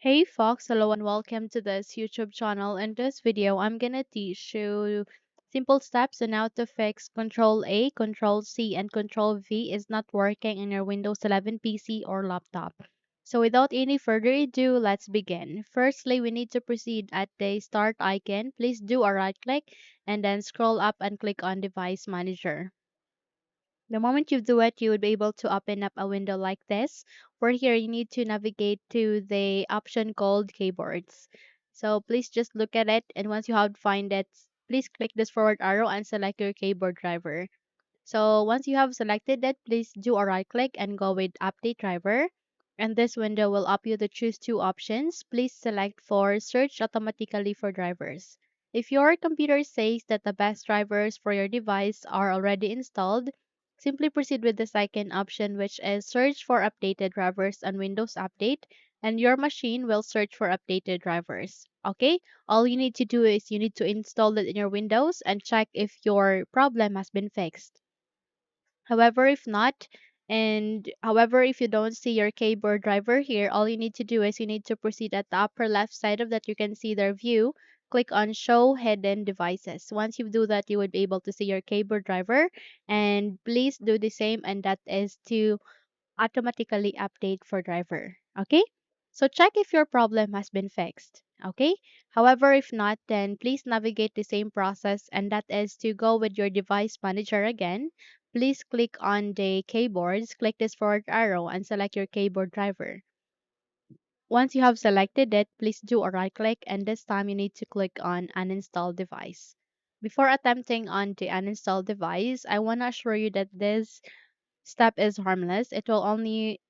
Hey Fox, hello and welcome to this YouTube channel. In this video, I'm gonna teach you simple steps on how to fix Control+A, Control+C, and Control+V is not working in your Windows 11 PC or laptop. So without any further ado, let's begin. Firstly, we need to proceed at the start icon. Please do a right click and then scroll up and click on Device Manager. The moment you do it, you would be able to open up a window like this. For here, you need to navigate to the option called keyboards. So please just look at it, and once you have find it, please click this forward arrow and select your keyboard driver. So once you have selected it, please do a right click and go with update driver. And this window will ask you to choose two options. Please select for search automatically for drivers. If your computer says that the best drivers for your device are already installed, simply proceed with the second option, which is search for updated drivers on Windows Update, and your machine will search for updated drivers. Okay, all you need to do is you need to install it in your Windows and check if your problem has been fixed. However, if not, if you don't see your keyboard driver here, all you need to do is you need to proceed at the upper left side of that. You can see their view. Click on Show Hidden Devices. Once you do that, you would be able to see your keyboard driver. And please do the same, and that is to automatically update for driver. Okay? So check if your problem has been fixed. Okay? However, if not, then please navigate the same process, and that is to go with your device manager again. Please click on the keyboards, click this forward arrow and select your keyboard driver. Once you have selected it, please do a right click, and this time you need to click on uninstall device. Before attempting on the uninstall device, I want to assure you that this step is harmless. It will only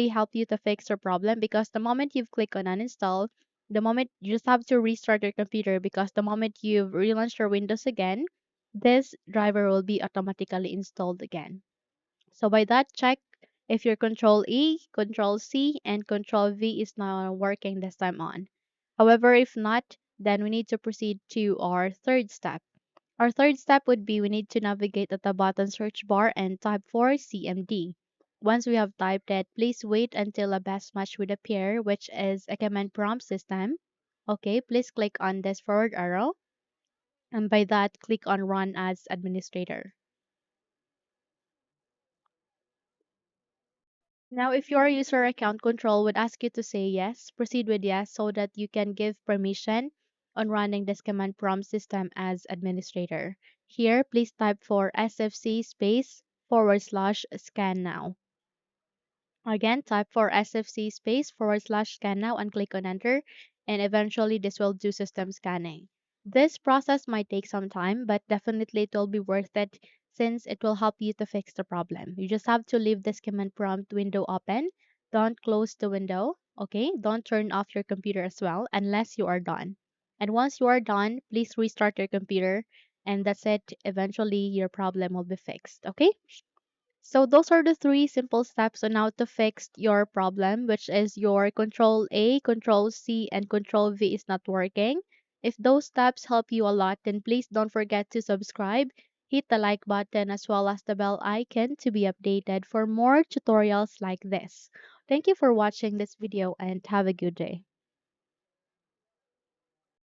help you to fix your problem because the moment you've clicked on uninstall, the moment you just have to restart your computer because the moment you've relaunched your Windows again, this driver will be automatically installed again. So by that, check if your Control+E, Control+C, and Control+V is now working this time on. However, if not, then we need to proceed to our third step. Our third step would be we need to navigate at the bottom search bar and type for CMD. Once we have typed it, please wait until a best match would appear, which is a command prompt system. Okay, please click on this forward arrow, and by that, click on Run as Administrator. Now, if your user account control would ask you to say yes, proceed with yes so that you can give permission on running this command prompt system as administrator. Here, please type for SFC space / scan now. Again, type for SFC space / scan now and click on enter, and eventually this will do system scanning. This process might take some time, but definitely it will be worth it since it will help you to fix the problem. You just have to leave this command prompt window open. Don't close the window, okay? Don't turn off your computer as well unless you are done. And once you are done, please restart your computer, and that's it. Eventually, your problem will be fixed, okay? So those are the three simple steps on how to fix your problem, which is your Control+A, Control+C, and Control+V is not working. If those steps help you a lot, then please don't forget to subscribe, hit the like button as well as the bell icon to be updated for more tutorials like this. Thank you for watching this video and have a good day.